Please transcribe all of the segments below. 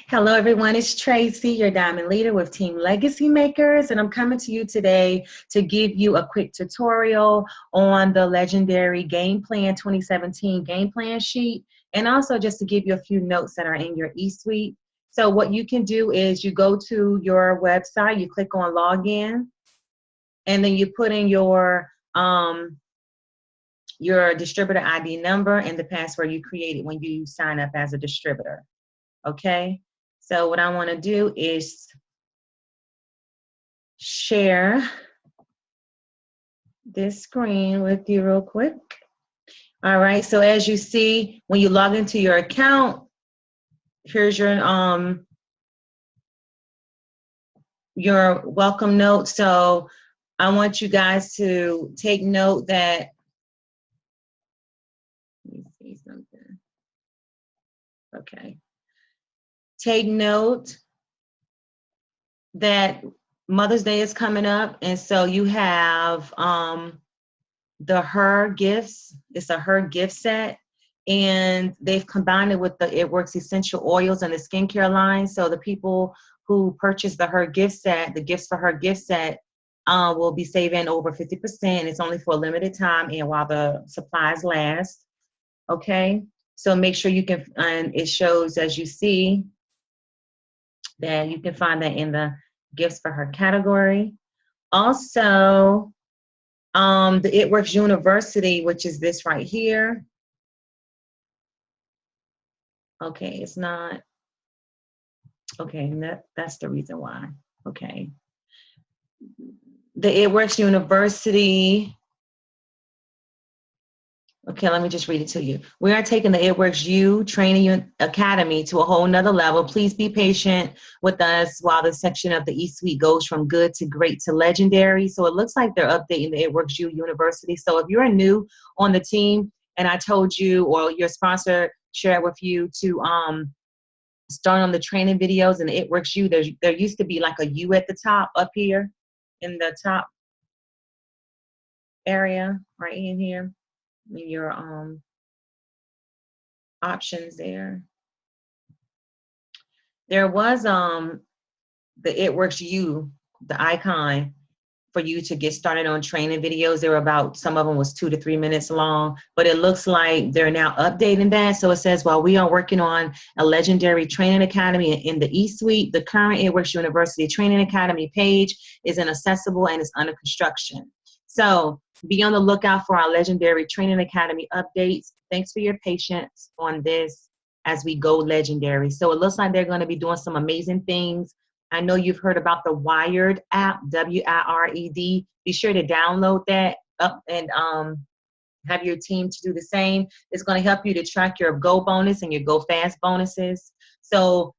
Hello, everyone. It's Tracy, your Diamond Leader with Team Legacy Makers, and I'm coming to you today to give you a quick tutorial on the legendary Game Plan 2017 Game Plan sheet, and also just to give you a few notes that are in your eSuite. So what you can do is you go to your website, you click on Login, and then you put in your distributor ID number and the password you created when you sign up as a distributor. Okay, so what I want to do is share this screen with you real quick. All right, so as you see, when you log into your account, here's your welcome note. So I want you guys to take note that, let me see something. Okay. Take note that Mother's Day is coming up, and so you have the Her Gifts. It's a Her gift set, and they've combined it with the It Works essential oils and the skincare line. So the people who purchase the Her gift set, the Gifts for Her gift set, will be saving over 50%. It's only for a limited time and while the supplies last. Okay, so make sure you can, and it shows, as you see, that you can find that in the Gifts for Her category. Also, the It Works University, which is this right here. Okay, it's not. Okay, that's the reason why. Okay. The It Works University. Okay, let me just read it to you. We are taking the It Works U Training Academy to a whole nother level. Please be patient with us while the section of the eSuite goes from good to great to legendary. So it looks like they're updating the It Works U University. So if you're new on the team and I told you, or your sponsor shared with you to start on the training videos and It Works U, there used to be like a U at the top up here in the top area right in here. Your options there. There was the It Works U, the icon for you to get started on training videos. They were about, some of them was 2 to 3 minutes long, but it looks like they're now updating that. So it says, while we are working on a legendary training academy in the eSuite, the current It Works University Training Academy page is inaccessible and is under construction. So be on the lookout for our legendary training academy updates. Thanks for your patience on this as we go legendary. So it looks like they're going to be doing some amazing things. I know you've heard about the Wired app, W-I-R-E-D. Be sure to download that up and have your team to do the same. It's going to help you to track your Go bonus and your Go Fast bonuses. So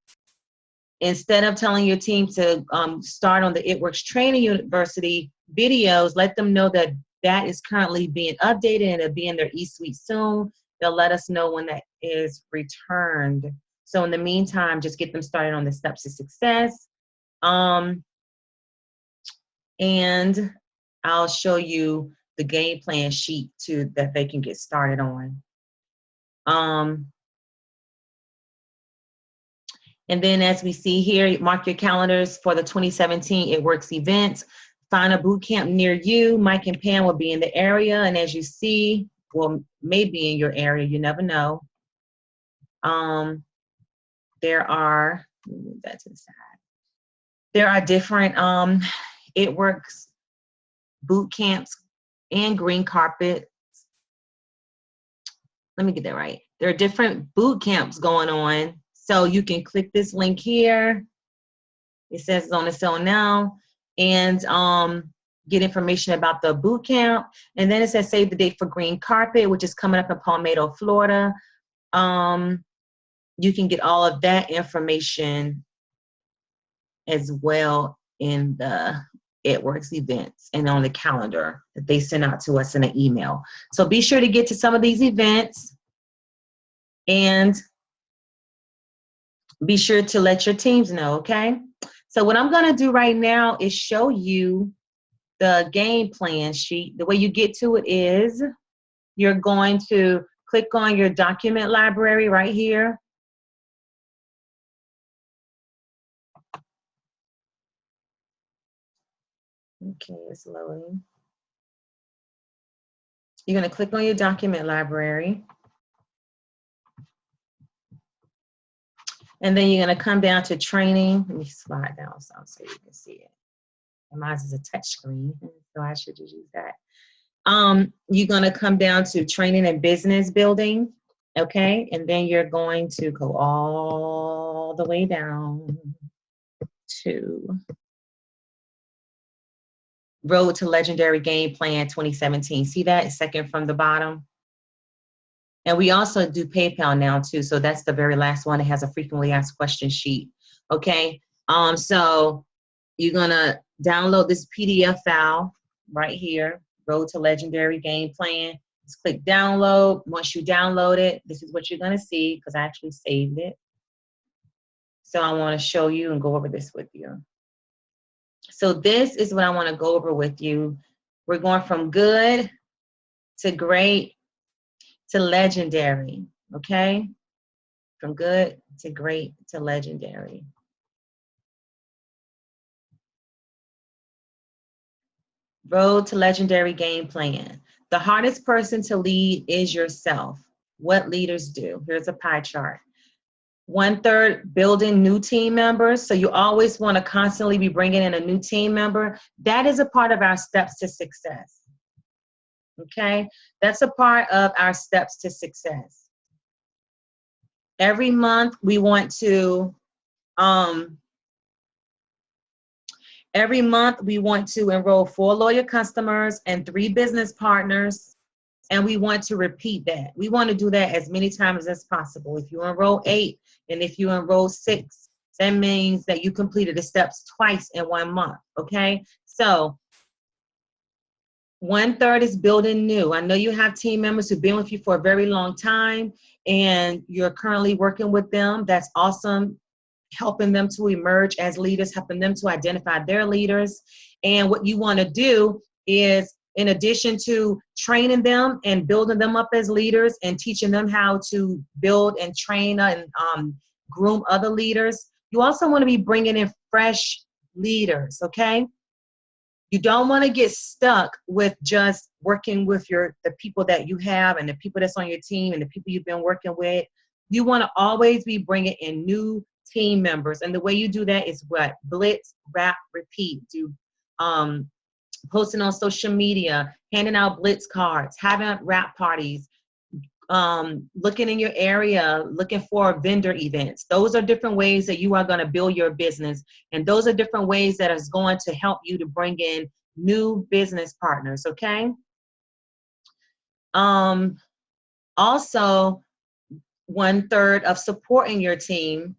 instead of telling your team to start on the It Works Training University videos, let them know that that is currently being updated and it'll be in their eSuite soon. They'll let us know when that is returned. So in the meantime, just get them started on the steps to success. And I'll show you the game plan sheet too that they can get started on. And then as we see here, mark your calendars for the 2017 It Works events. Find a boot camp near you. Mike and Pam will be in the area. And as you see, well, maybe in your area, you never know. There are, let me move that to the side. There are different It Works boot camps and green carpet. Let me get that right. There are different boot camps going on. So you can click this link here. It says it's on its own now, and get information about the boot camp. And then it says save the date for green carpet, which is coming up in Palmetto, Florida. You can get all of that information as well in the It Works events and on the calendar that they send out to us in an email. So be sure to get to some of these events and be sure to let your teams know, okay? So what I'm gonna do right now is show you the game plan sheet. The way you get to it is you're going to click on your document library right here. Okay, it's loading. You're going to click on your document library. And then you're going to come down to training. Let me slide down some so you can see it. And mine is a touch screen, so I should just use that. You're going to come down to training and business building. Okay, and then you're going to go all the way down to Road to Legendary Game Plan 2017. See that? Second from the bottom. And we also do PayPal now too. So that's the very last one. It has a frequently asked question sheet. Okay. So you're gonna download this PDF file right here, Road to Legendary Game Plan. Just click download. Once you download it, this is what you're gonna see because I actually saved it. So I want to show you and go over this with you. So this is what I want to go over with you. We're going from good to great to legendary, okay? From good to great to legendary. Road to Legendary Game Plan. The hardest person to lead is yourself. What leaders do. Here's a pie chart. 1/3 building new team members. So you always want to constantly be bringing in a new team member. That is a part of our steps to success. Okay, that's a part of our steps to success. Every month we want to enroll 4 loyal customers and 3 business partners, and we want to repeat that. We want to do that as many times as possible. If you enroll 8 and if you enroll 6, that means that you completed the steps twice in 1 month. Okay, so 1/3 is building new. I know you have team members who've been with you for a very long time and you're currently working with them. That's awesome. Helping them to emerge as leaders, helping them to identify their leaders. And what you want to do is, in addition to training them and building them up as leaders and teaching them how to build and train and groom other leaders, you also want to be bringing in fresh leaders, okay? You don't want to get stuck with just working with the people that you have and the people that's on your team and the people you've been working with. You want to always be bringing in new team members. And the way you do that is what? Blitz, wrap, repeat. Do posting on social media, handing out blitz cards, having wrap parties, looking in your area, looking for vendor events. Those are different ways that you are going to build your business. And those are different ways that is going to help you to bring in new business partners, okay? Also, 1/3 of supporting your team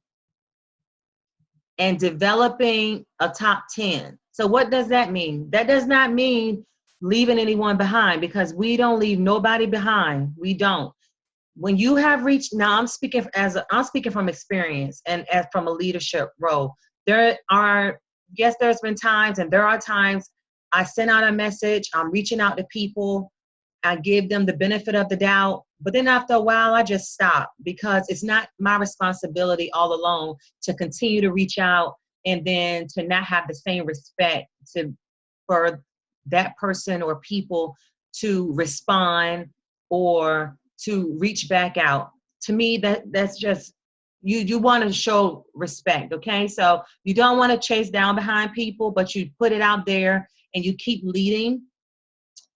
and developing a top 10. So what does that mean? That does not mean leaving anyone behind, because we don't leave nobody behind. We don't. When you have reached, now I'm speaking from experience and as from a leadership role. There's been times, and there are times I send out a message, I'm reaching out to people, I give them the benefit of the doubt, but then after a while I just stop, because it's not my responsibility all alone to continue to reach out and then to not have the same respect for that person or people to respond or to reach back out. To me, that's just, you want to show respect, okay? So you don't want to chase down behind people, but you put it out there and you keep leading.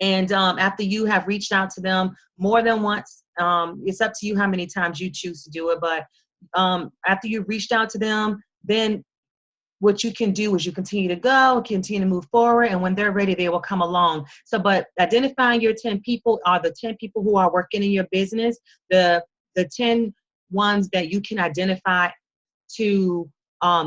And after you have reached out to them more than once, it's up to you how many times you choose to do it, but after you've reached out to them, then what you can do is you continue to move forward, and when they're ready, they will come along. So, but identifying your 10 people are the 10 people who are working in your business, the 10 ones that you can identify to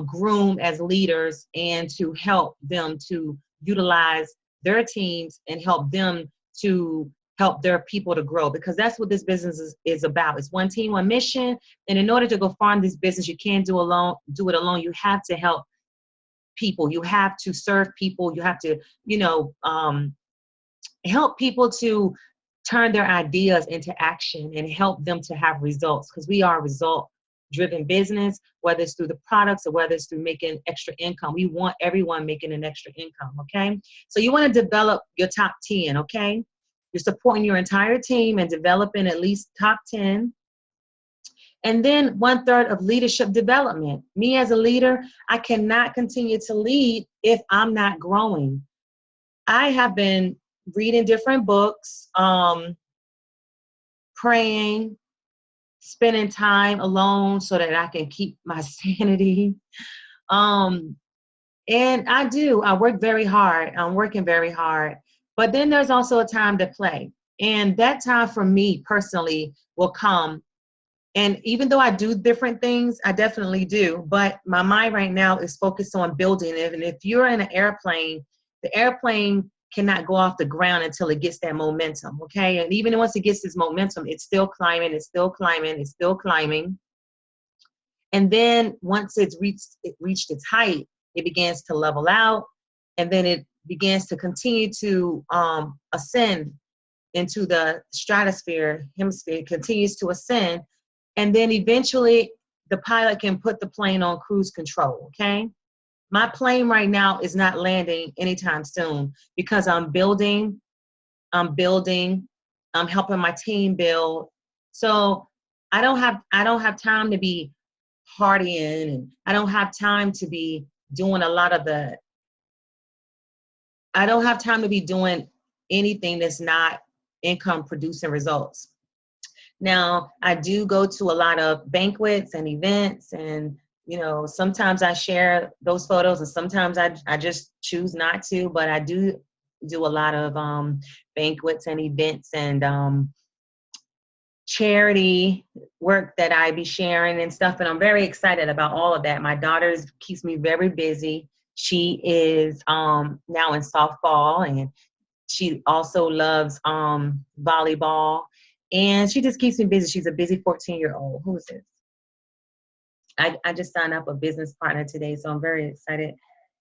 groom as leaders and to help them to utilize their teams and help them to help their people to grow, because that's what this business is about. It's one team, one mission. And in order to go far in this business, you can't do it alone. You have to help people. You have to serve people. You have to, help people to turn their ideas into action and help them to have results, because we are result driven business, whether it's through the products or whether it's through making extra income. We want everyone making an extra income, okay? So you want to develop your top 10, okay? You're supporting your entire team and developing at least top 10. And then 1/3 of leadership development. Me as a leader, I cannot continue to lead if I'm not growing. I have been reading different books, praying, spending time alone so that I can keep my sanity. And I work very hard. I'm working very hard. But then there's also a time to play. And that time for me personally will come. And even though I do different things, I definitely do, but my mind right now is focused on building it. And if you're in an airplane, the airplane cannot go off the ground until it gets that momentum, okay? And even once it gets this momentum, it's still climbing, it's still climbing, it's still climbing. And then once it reached its height, it begins to level out, and then it begins to continue to ascend into the stratosphere, hemisphere. It continues to ascend. And then eventually the pilot can put the plane on cruise control, okay? My plane right now is not landing anytime soon because I'm building, I'm helping my team build. So I don't have time to be partying, and I don't have time to be doing I don't have time to be doing anything that's not income producing results. Now, I do go to a lot of banquets and events, and sometimes I share those photos, and sometimes I just choose not to, but I do a lot of banquets and events and charity work that I be sharing and stuff, and I'm very excited about all of that. My daughter keeps me very busy. She is now in softball, and she also loves volleyball. And she just keeps me busy. She's a busy 14-year-old. Who is this? I just signed up a business partner today, so I'm very excited.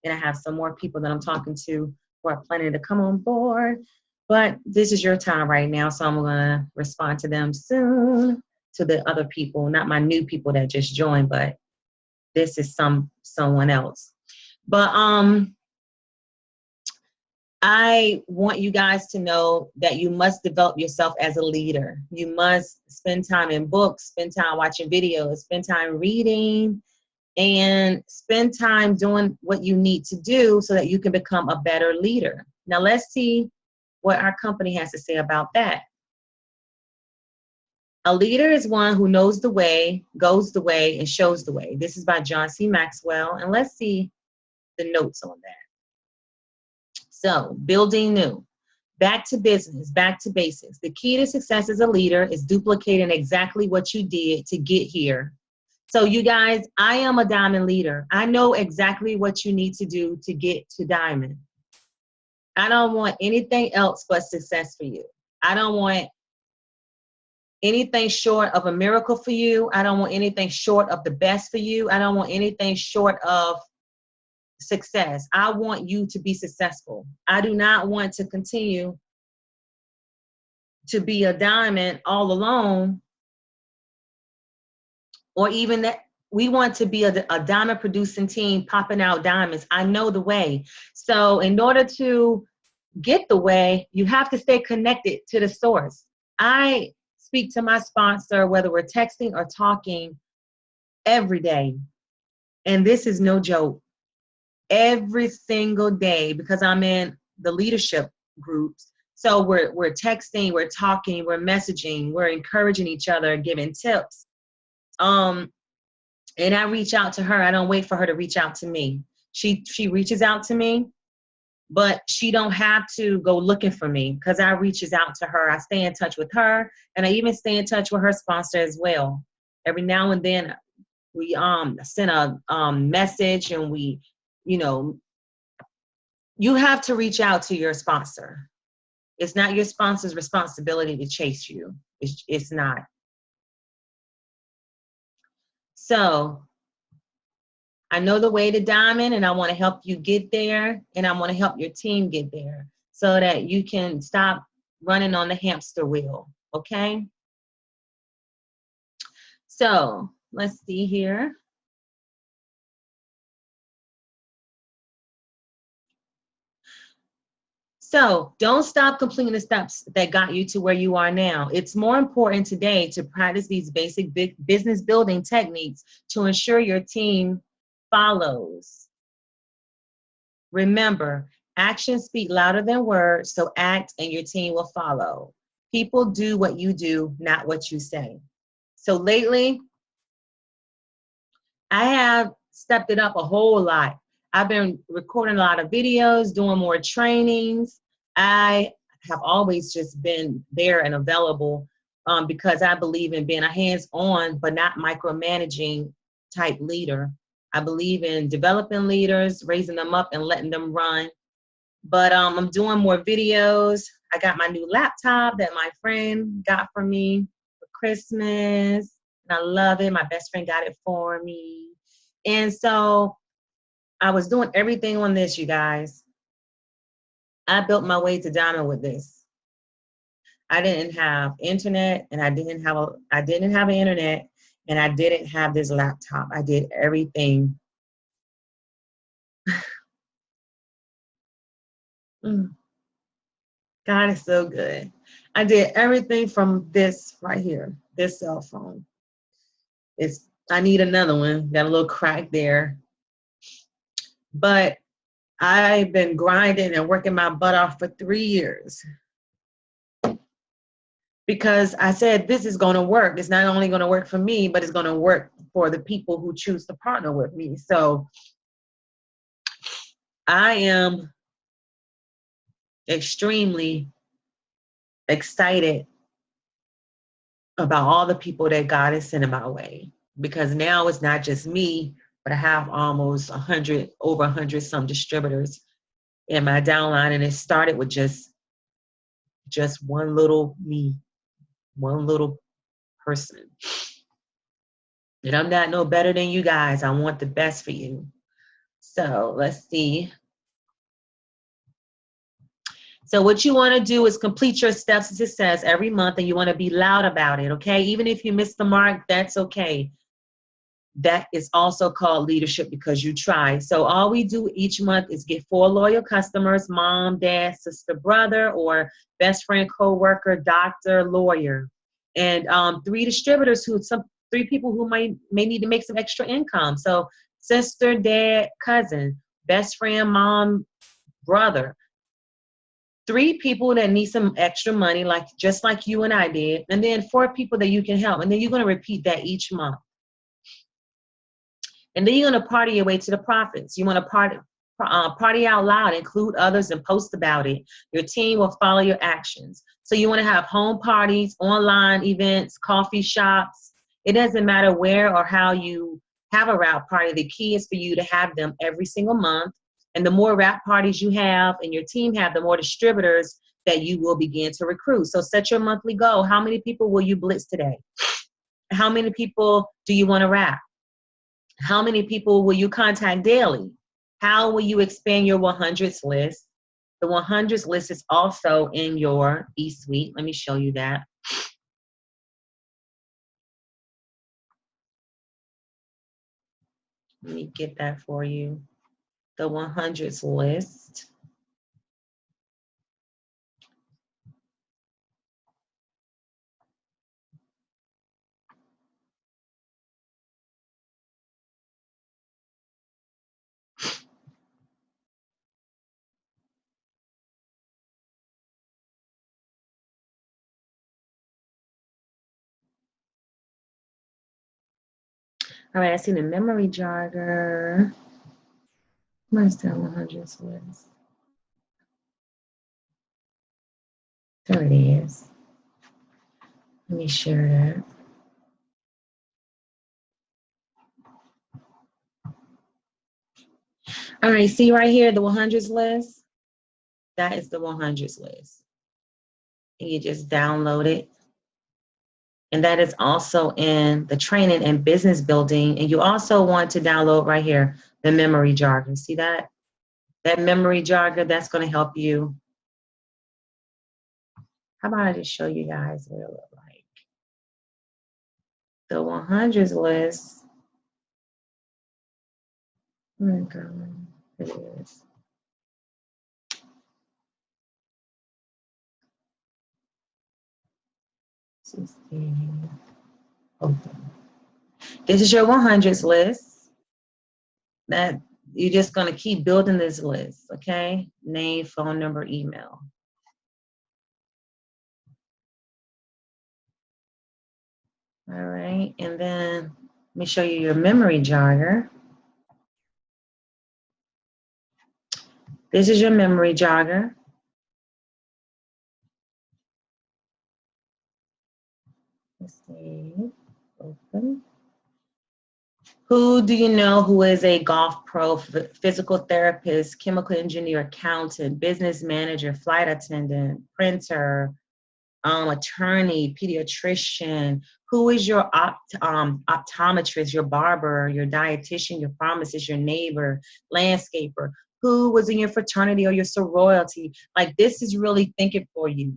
And I have some more people that I'm talking to who are planning to come on board. But this is your time right now, so I'm going to respond to them soon, to the other people, not my new people that just joined, but this is someone else. But I want you guys to know that you must develop yourself as a leader. You must spend time in books, spend time watching videos, spend time reading, and spend time doing what you need to do so that you can become a better leader. Now let's see what our company has to say about that. A leader is one who knows the way, goes the way, and shows the way. This is by John C. Maxwell, and let's see the notes on that. So, building new. Back to business, back to basics. The key to success as a leader is duplicating exactly what you did to get here. So you guys, I am a diamond leader. I know exactly what you need to do to get to diamond. I don't want anything else but success for you. I don't want anything short of a miracle for you. I don't want anything short of the best for you. I don't want anything short of success. I want you to be successful. I do not want to continue to be a diamond all alone, or even that we want to be a diamond producing team popping out diamonds. I know the way. So in order to get the way, you have to stay connected to the source. I speak to my sponsor, whether we're texting or talking, every day. And this is no joke. Every single day, because I'm in the leadership groups. So we're texting, we're talking, we're messaging, we're encouraging each other, giving tips. And I reach out to her. I don't wait for her to reach out to me. She reaches out to me, but she don't have to go looking for me because I reaches out to her. I stay in touch with her, and I even stay in touch with her sponsor as well. Every now and then we send a message, and we, you have to reach out to your sponsor. It's not your sponsor's responsibility to chase you. It's not. So I know the way to diamond, and I want to help you get there, and I want to help your team get there so that you can stop running on the hamster wheel, okay? So let's see here. So don't stop completing the steps that got you to where you are now. It's more important today to practice these basic business building techniques to ensure your team follows. Remember, actions speak louder than words, so act and your team will follow. People do what you do, not what you say. So lately, I have stepped it up a whole lot. I've been recording a lot of videos, doing more trainings. I have always just been there and available because I believe in being a hands-on but not micromanaging type leader. I believe in developing leaders, raising them up and letting them run. But I'm doing more videos. I got my new laptop that my friend got for me for Christmas, and I love it. My best friend got it for me. And so I was doing everything on this, you guys. I built my way to diamond with this. I didn't have internet, and I didn't have an internet, and I didn't have this laptop. I did everything. God is so good. I did everything from this right here, this cell phone. I need another one. Got a little crack there. But I've been grinding and working my butt off for 3 years. Because I said this is going to work. It's not only going to work for me, but it's going to work for the people who choose to partner with me. So I am extremely excited about all the people that God is sending my way. Because now it's not just me, but I have almost over 100 some distributors in my downline. And it started with just one little me, one little person. And I'm not no better than you guys. I want the best for you. So let's see. So what you want to do is complete your steps of success every month, and you want to be loud about it, okay? Even if you miss the mark, that's okay. That is also called leadership because you try. So all we do each month is get 4 loyal customers: mom, dad, sister, brother, or best friend, co-worker, doctor, lawyer. And 3 distributors 3 people who may need to make some extra income. So sister, dad, cousin, best friend, mom, brother. 3 people that need some extra money, just like you and I did. And then 4 people that you can help. And then you're going to repeat that each month. And then you're going to party your way to the profits. You want to party out loud, include others, and post about it. Your team will follow your actions. So you want to have home parties, online events, coffee shops. It doesn't matter where or how you have a wrap party. The key is for you to have them every single month. And the more wrap parties you have and your team have, the more distributors that you will begin to recruit. So set your monthly goal. How many people will you blitz today? How many people do you want to wrap? How many people will you contact daily? How will you expand your 100s list? The 100s list is also in your e-suite. Let me show you that. Let me get that for you. The 100s list. All right, I see the memory jogger. Where's that 100s list? There it is. Let me share that. All right, see right here, the 100s list? That is the 100s list. And you just download it. And that is also in the training and business building. And you also want to download right here, the memory jogger. See that? That memory jogger, that's going to help you. How about I just show you guys what it looks like? the 100s list. Okay. It is. Open. This is your 100s list. That you're just going to keep building this list, okay? Name, phone number, email. All right, and then let me show you your memory jogger. This is your memory jogger. Let's see, open. Who do you know who is a golf pro, physical therapist, chemical engineer, accountant, business manager, flight attendant, printer, attorney, pediatrician? Who is your optometrist, your barber, your dietitian, your pharmacist, your neighbor, landscaper? Who was in your fraternity or your sorority? Like, this is really thinking for you,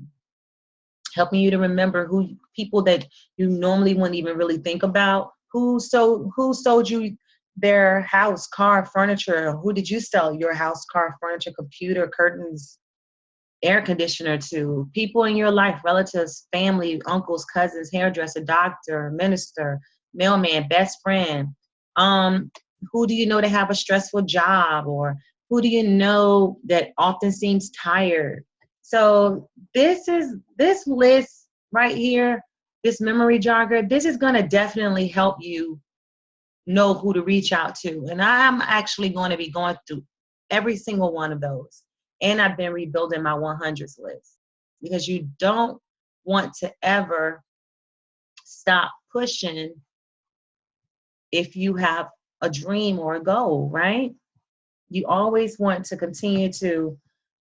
helping you to remember who people that you normally wouldn't even really think about. Who sold you their house, car, furniture? Who did you sell your house, car, furniture, computer, curtains, air conditioner to? People in your life, relatives, family, uncles, cousins, hairdresser, doctor, minister, mailman, best friend. Who do you know that have a stressful job? Or who do you know that often seems tired? So this list right here, this memory jogger, this is going to definitely help you know who to reach out to. And I'm actually going to be going through every single one of those. And I've been rebuilding my 100s list, because you don't want to ever stop pushing if you have a dream or a goal, right? You always want to continue to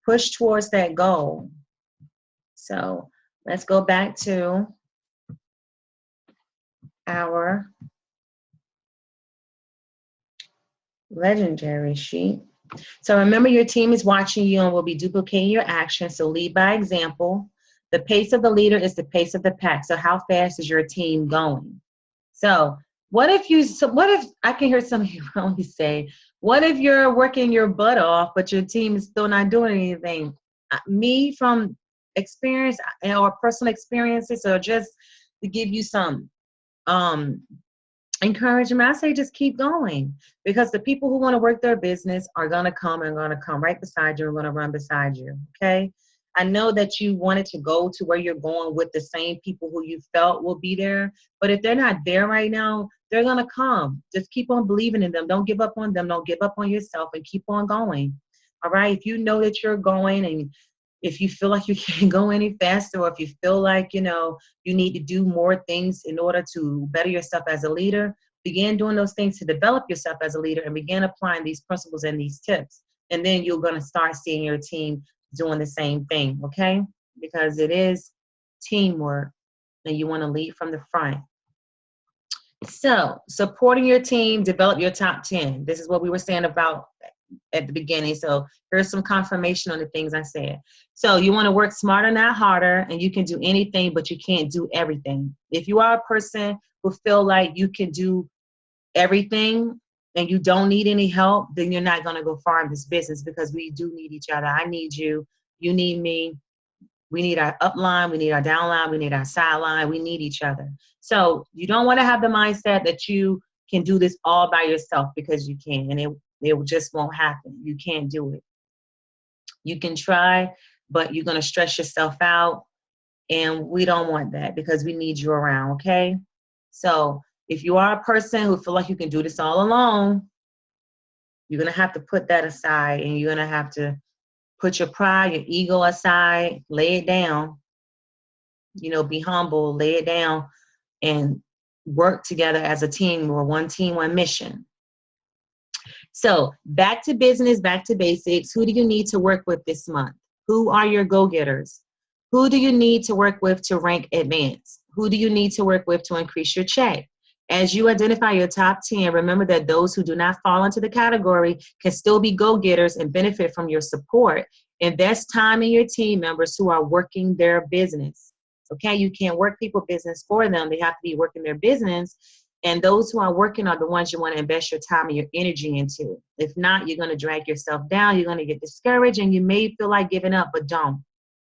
push towards that goal. So let's go back to our legendary sheet. So remember, your team is watching you and will be duplicating your actions. So lead by example. The pace of the leader is the pace of the pack. So how fast is your team going? So what if I can hear some of you probably say, what if you're working your butt off, but your team is still not doing anything? Me, from experience or personal experiences, or just to give you some encouragement, I say just keep going, because the people who want to work their business are going to come right beside you and going to run beside you. Okay. I know that you wanted to go to where you're going with the same people who you felt will be there, but if they're not there right now, they're going to come. Just keep on believing in them. Don't give up on them. Don't give up on yourself, and keep on going. All right. If you know that you're going, and if you feel like you can't go any faster, or if you feel like, you need to do more things in order to better yourself as a leader, begin doing those things to develop yourself as a leader, and begin applying these principles and these tips. And then you're going to start seeing your team doing the same thing, okay? Because it is teamwork, and you want to lead from the front. So supporting your team, develop your top 10. This is what we were saying about at the beginning. So here's some confirmation on the things I said. So you want to work smarter, not harder, and you can do anything, but you can't do everything. If you are a person who feel like you can do everything and you don't need any help, then you're not going to go far in this business, because we do need each other. I need you. You need me. We need our upline. We need our downline. We need our sideline. We need each other. So you don't want to have the mindset that you can do this all by yourself, because you can, and it just won't happen. You can't do it. You can try, but you're going to stress yourself out, and we don't want that, because we need you around, okay? So if you are a person who feel like you can do this all alone, you're going to have to put that aside, and you're going to have to put your pride, your ego aside, lay it down, be humble, lay it down, and work together as a team, or one team, one mission. So back to business, back to basics. Who do you need to work with this month? Who are your go-getters? Who do you need to work with to rank advanced? Who do you need to work with to increase your check? As you identify your top 10, remember that those who do not fall into the category can still be go-getters and benefit from your support. Invest time in your team members who are working their business. Okay, you can't work people business for them. They have to be working their business. And those who are working are the ones you want to invest your time and your energy into. If not, you're going to drag yourself down. You're going to get discouraged and you may feel like giving up, but don't,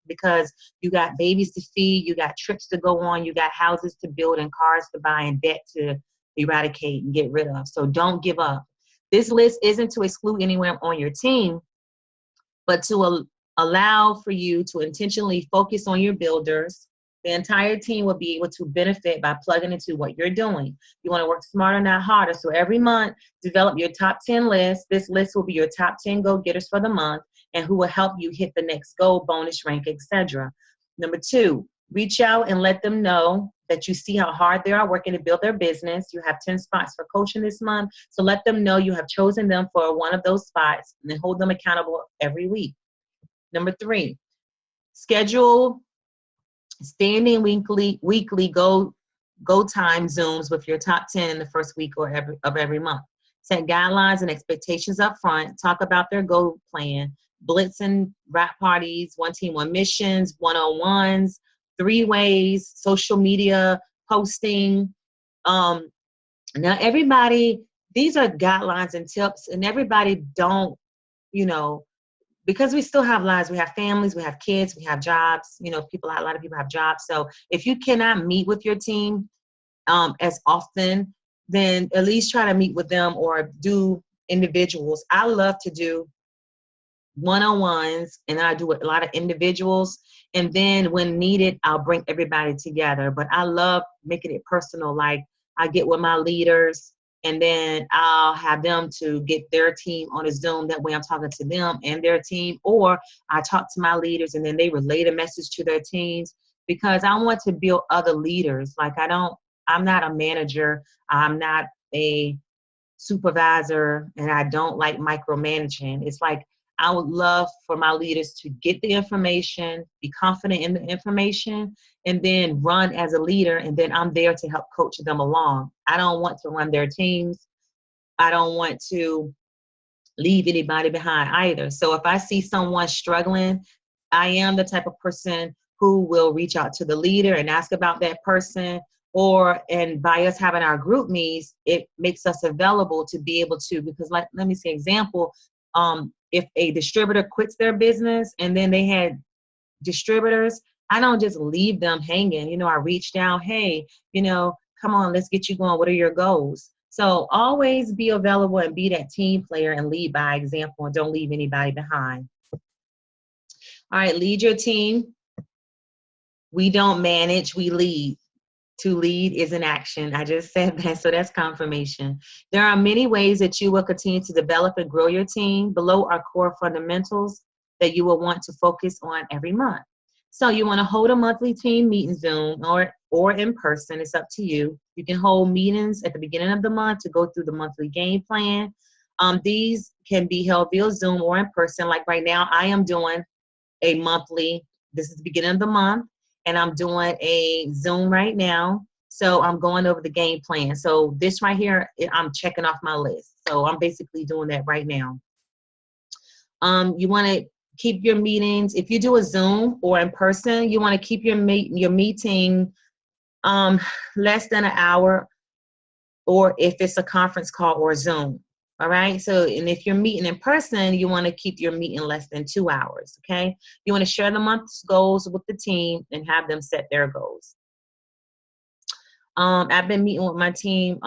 because you got babies to feed, you got trips to go on, you got houses to build and cars to buy and debt to eradicate and get rid of. So don't give up. This list isn't to exclude anyone on your team, but to allow for you to intentionally focus on your builders. The entire team will be able to benefit by plugging into what you're doing. You want to work smarter, not harder. So every month, develop your top 10 list. This list will be your top 10 go-getters for the month and who will help you hit the next goal, bonus rank, etc. Number 2, reach out and let them know that you see how hard they are working to build their business. You have 10 spots for coaching this month. So let them know you have chosen them for one of those spots and then hold them accountable every week. Number 3, schedule standing weekly go time Zooms with your top 10 in the first week or every month. Set guidelines and expectations up front. Talk about their goal plan. Blitz and wrap parties, one team, one missions, one-on-ones, 3-ways, social media posting. Now everybody, these are guidelines and tips, and everybody don't, because we still have lives, we have families, we have kids, we have jobs, a lot of people have jobs. So if you cannot meet with your team as often, then at least try to meet with them or do individuals. I love to do one-on-ones, and I do a lot of individuals, and then when needed I'll bring everybody together. But I love making it personal. Like I get with my leaders and then I'll have them to get their team on a Zoom. That way I'm talking to them and their team, or I talk to my leaders and then they relay the message to their teams, because I want to build other leaders. Like I'm not a manager, I'm not a supervisor, and I don't like micromanaging. It's like I would love for my leaders to get the information, be confident in the information, and then run as a leader, and then I'm there to help coach them along. I don't want to run their teams. I don't want to leave anybody behind either. So if I see someone struggling, I am the type of person who will reach out to the leader and ask about that person. And by us having our group meetings, it makes us available to be able to, because let me see an example. If a distributor quits their business and then they had distributors, I don't just leave them hanging. I reached out, hey, come on, let's get you going. What are your goals? So always be available and be that team player and lead by example, and don't leave anybody behind. All right, lead your team. We don't manage, we lead. To lead is an action. I just said that, so that's confirmation. There are many ways that you will continue to develop and grow your team. Below are core fundamentals that you will want to focus on every month. So you want to hold a monthly team meeting Zoom or in person. It's up to you. You can hold meetings at the beginning of the month to go through the monthly game plan. These can be held via Zoom or in person. Like right now, I am doing a monthly, this is the beginning of the month, and I'm doing a Zoom right now. So I'm going over the game plan. So this right here, I'm checking off my list. So I'm basically doing that right now. You want to keep your meetings, if you do a Zoom or in person, you want to keep your meeting less than an hour, or if it's a conference call or Zoom. All right. So, and if you're meeting in person, you want to keep your meeting less than 2 hours. Okay. You want to share the month's goals with the team and have them set their goals. I've been meeting with my team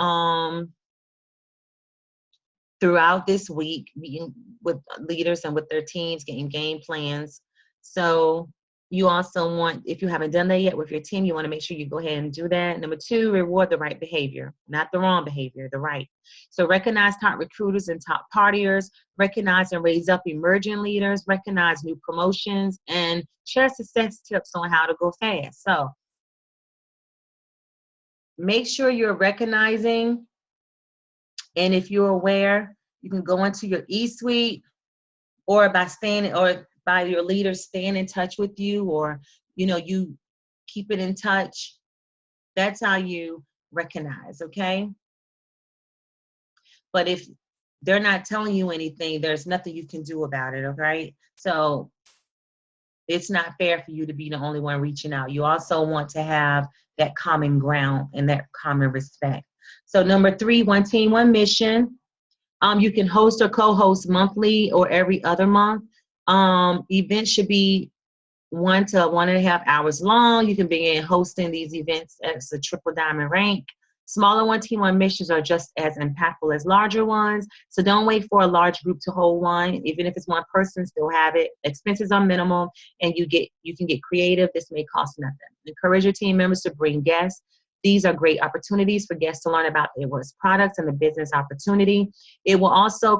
throughout this week, meeting with leaders and with their teams, getting game plans. So you also want, if you haven't done that yet with your team, you want to make sure you go ahead and do that. Number 2, reward the right behavior, not the wrong behavior, the right. So recognize top recruiters and top partiers, recognize and raise up emerging leaders, recognize new promotions, and share success tips on how to go fast. So make sure you're recognizing, and if you're aware, you can go into your e-suite, or by your leaders staying in touch with you, or you keep it in touch. That's how you recognize, okay? But if they're not telling you anything, there's nothing you can do about it, okay? So It's not fair for you to be the only one reaching out. You also want to have that common ground and that common respect. So number 3, one team, one mission. You can host or co-host monthly or every other month. Events should be 1 to 1.5 hours long. You can begin hosting these events as a triple diamond rank. Smaller one team, one missions are just as impactful as larger ones. So don't wait for a large group to hold one. Even if it's one person, still have it. Expenses are minimal, and you can get creative. This may cost nothing. Encourage your team members to bring guests. These are great opportunities for guests to learn about their products and the business opportunity. It will also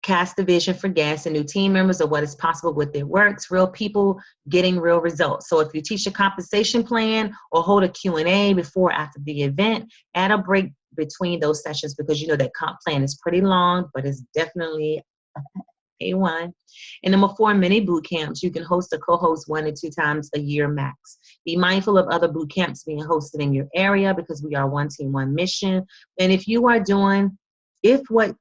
cast the vision for guests and new team members of what is possible with their works, real people getting real results. So if you teach a compensation plan or hold a Q&A before or after the event, add a break between those sessions, because you know that comp plan is pretty long, but it's definitely A1. And number 4, mini boot camps. You can host or co-host 1 to 2 times a year max. Be mindful of other boot camps being hosted in your area, because we are one team, one mission. And if what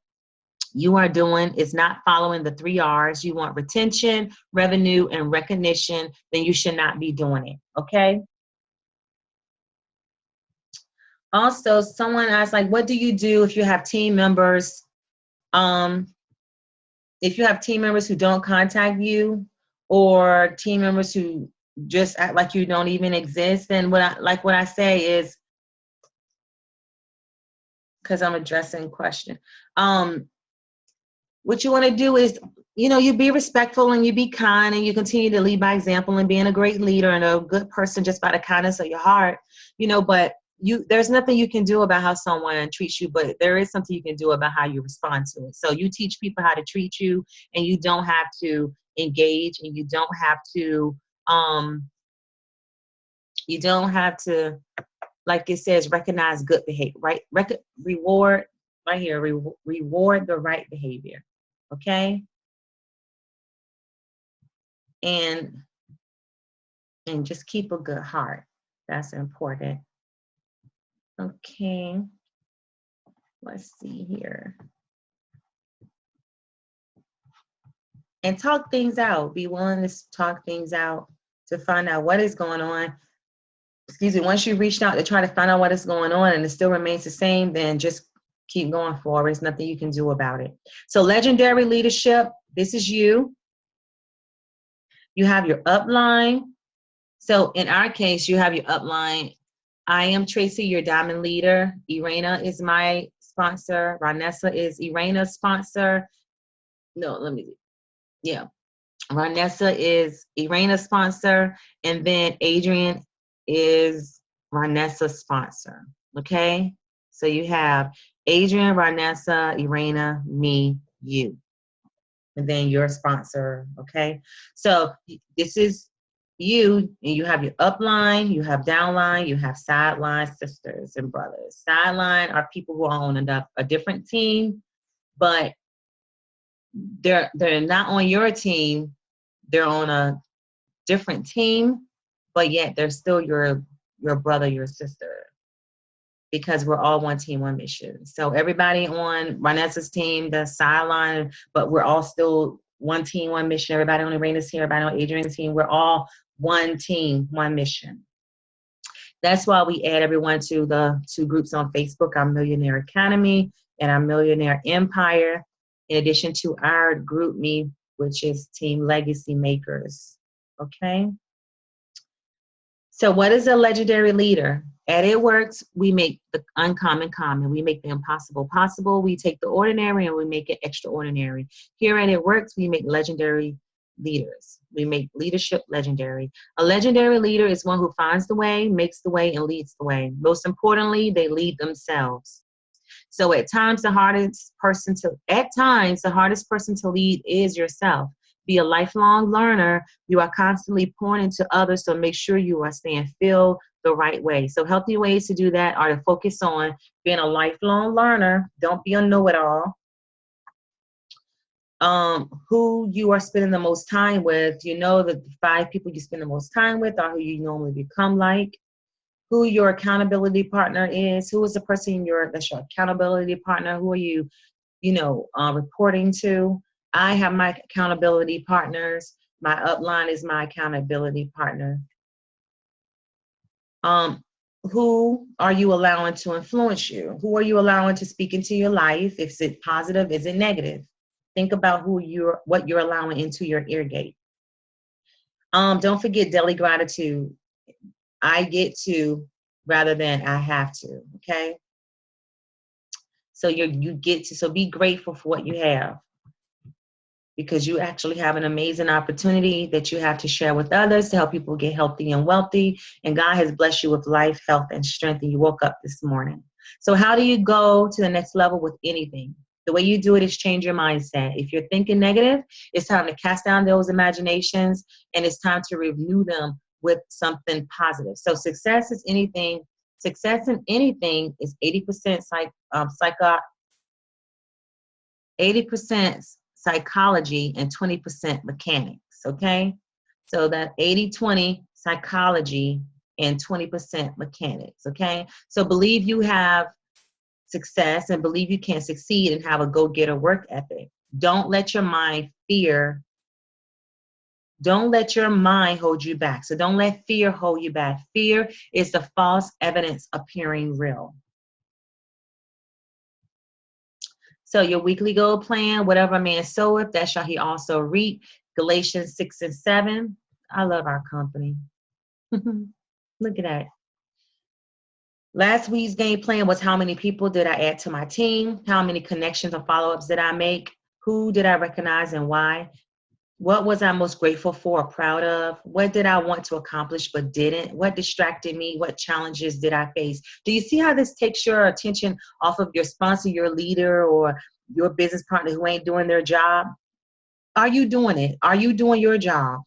you are doing is not following the 3 R's, you want retention, revenue, and recognition, then you should not be doing it, okay? Also, someone asked, like, what do you do if you have team members, who don't contact you, or team members who just act like you don't even exist? Then what I say is, because I'm addressing question, what you want to do is, you be respectful and you be kind and you continue to lead by example and being a great leader and a good person just by the kindness of your heart, but there's nothing you can do about how someone treats you, but there is something you can do about how you respond to it. So you teach people how to treat you, and you don't have to engage, and you don't have to, like it says, recognize good behavior, right? Reward, right here, reward the right behavior. Okay. And just keep a good heart. That's important. Okay. Let's see here. And talk things out. Be willing to talk things out to find out what is going on. Excuse me. Once you reached out to try to find out what is going on and it still remains the same, then just keep going forward. There's nothing you can do about it. So legendary leadership, this is you. You have your upline. So in our case, you have your upline. I am Tracy, your diamond leader. Irena is my sponsor. Ranessa is Irena's sponsor. Ranessa is Irena's sponsor. And then Adrian is Ranessa's sponsor. Okay? So you have Adrian, Ranessa, Irena, me, you. And then your sponsor. Okay? So this is you, and you have your upline, you have downline, you have sideline sisters and brothers. Sideline are people who are on a different team, but they're not on your team. They're on a different team, but yet they're still your brother, your sister, because we're all one team, one mission. So everybody on Vanessa's team, the sideline, but we're all still one team, one mission. Everybody on Irena's team, everybody on Adrian's team, we're all one team, one mission. That's why we add everyone to the 2 groups on Facebook, our Millionaire Academy and our Millionaire Empire, in addition to our group me, which is Team Legacy Makers. Okay? So what is a legendary leader? At It Works, we make the uncommon common. We make the impossible possible. We take the ordinary and we make it extraordinary. Here at It Works, we make legendary leaders. We make leadership legendary. A legendary leader is one who finds the way, makes the way, and leads the way. Most importantly, they lead themselves. So at times, the hardest person to lead is yourself. Be a lifelong learner. You are constantly pouring into others, so make sure you are staying filled the right way. So healthy ways to do that are to focus on being a lifelong learner. Don't be a know-it-all. Who you are spending the most time with. You know that the 5 people you spend the most time with are who you normally become like. Who your accountability partner is. Who is the person that's your accountability partner? Who are you reporting to? I have my accountability partners. My upline is my accountability partner. Who are you allowing to influence you? Who are you allowing to speak into your life? Is it positive? Is it negative? Think about what you're allowing into your ear gate. Don't forget daily gratitude. I get to rather than I have to. Okay. So you get to, so be grateful for what you have, because you actually have an amazing opportunity that you have to share with others to help people get healthy and wealthy. And God has blessed you with life, health, and strength, and you woke up this morning. So how do you go to the next level with anything? The way you do it is change your mindset. If you're thinking negative, it's time to cast down those imaginations, and it's time to renew them with something positive. So success in anything is 80% 80% psychology and 20% mechanics, okay? So that 80-20 psychology and 20% mechanics, okay? So believe you have success and believe you can succeed and have a go-getter work ethic. Don't let your mind hold you back. So don't let fear hold you back. Fear is the false evidence appearing real. So your weekly goal plan, whatever a man soweth, that shall he also reap. Galatians 6:7. I love our company. Look at that. Last week's game plan was how many people did I add to my team? How many connections or follow-ups did I make? Who did I recognize and why? What was I most grateful for or proud of? What did I want to accomplish but didn't? What distracted me? What challenges did I face? Do you see how this takes your attention off of your sponsor, your leader, or your business partner who ain't doing their job? Are you doing it? Are you doing your job?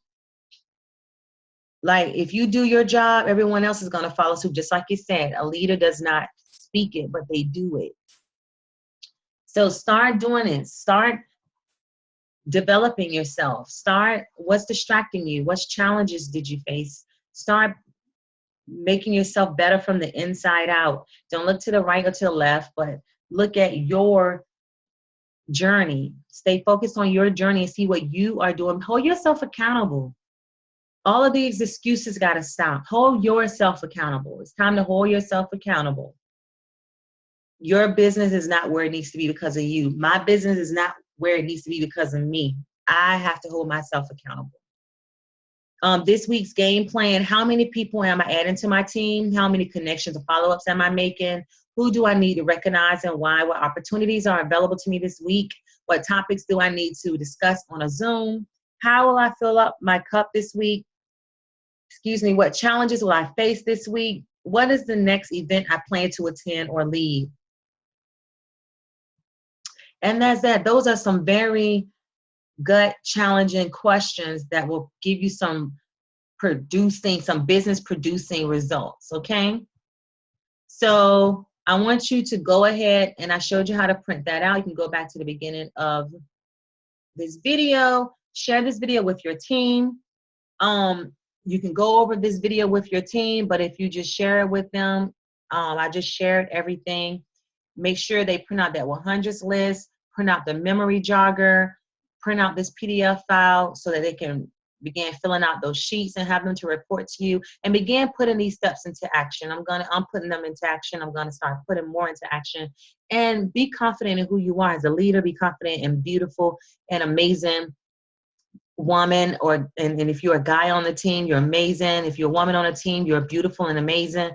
Like, if you do your job, everyone else is going to follow suit. Just like you said, a leader does not speak it, but they do it. So start doing it. Start developing yourself. Start, what's distracting you? What challenges did you face? Start making yourself better from the inside out. Don't look to the right or to the left, but look at your journey. Stay focused on your journey and see what you are doing. Hold yourself accountable. All of these excuses got to stop. Hold yourself accountable. It's time to hold yourself accountable. Your business is not where it needs to be because of you. My business is not where it needs to be because of me. I have to hold myself accountable. This week's game plan, how many people am I adding to my team? How many connections or follow-ups am I making? Who do I need to recognize and why? What opportunities are available to me this week? What topics do I need to discuss on a Zoom? How will I fill up my cup this week? What challenges will I face this week? What is the next event I plan to attend or lead? And that's that. Those are some very gut challenging questions that will give you some business producing results, okay? So I want you to go ahead, and I showed you how to print that out. You can go back to the beginning of this video, share this video with your team. You can go over this video with your team, but if you just share it with them, I just shared everything. Make sure they print out that 100s list, print out the memory jogger, print out this PDF file so that they can begin filling out those sheets and have them to report to you, and begin putting these steps into action. I'm putting them into action. I'm going to start putting more into action, and be confident in who you are as a leader. Be confident and beautiful and amazing woman, and if you're a guy on the team, you're amazing. If you're a woman on a team, you're beautiful and amazing.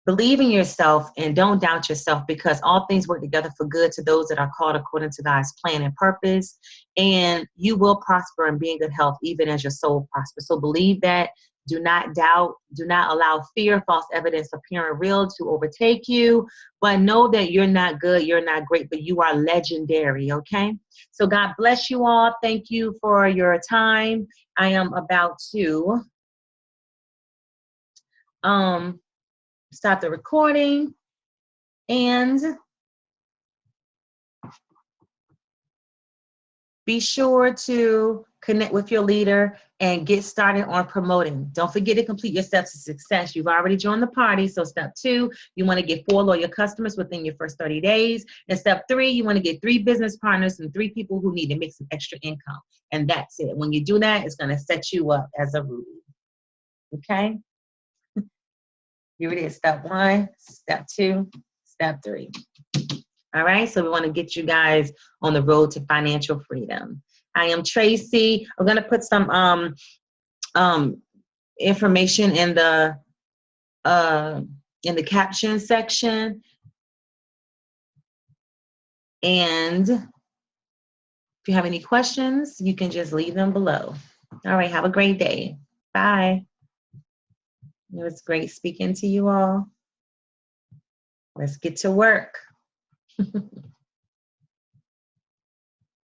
Believe in yourself and don't doubt yourself, because all things work together for good to those that are called according to God's plan and purpose. And you will prosper and be in good health, even as your soul prospers. So believe that. Do not doubt. Do not allow fear, false evidence appearing real to overtake you. But know that you're not good, you're not great, but you are legendary, okay? So God bless you all. Thank you for your time. I am about to stop the recording, and be sure to connect with your leader. and get started on promoting. Don't forget to complete your steps to success. You've already joined the party. So step 2, you want to get 4 loyal customers within your first 30 days. And step 3, you want to get 3 business partners and 3 people who need to make some extra income. And that's it. When you do that, it's going to set you up as a Ruby. Okay? Here it is. Step 1, step 2, step 3. All right, so we want to get you guys on the road to financial freedom. I am Tracy. I'm going to put some information in the caption section. And if you have any questions, you can just leave them below. All right, have a great day. Bye. It was great speaking to you all. Let's get to work.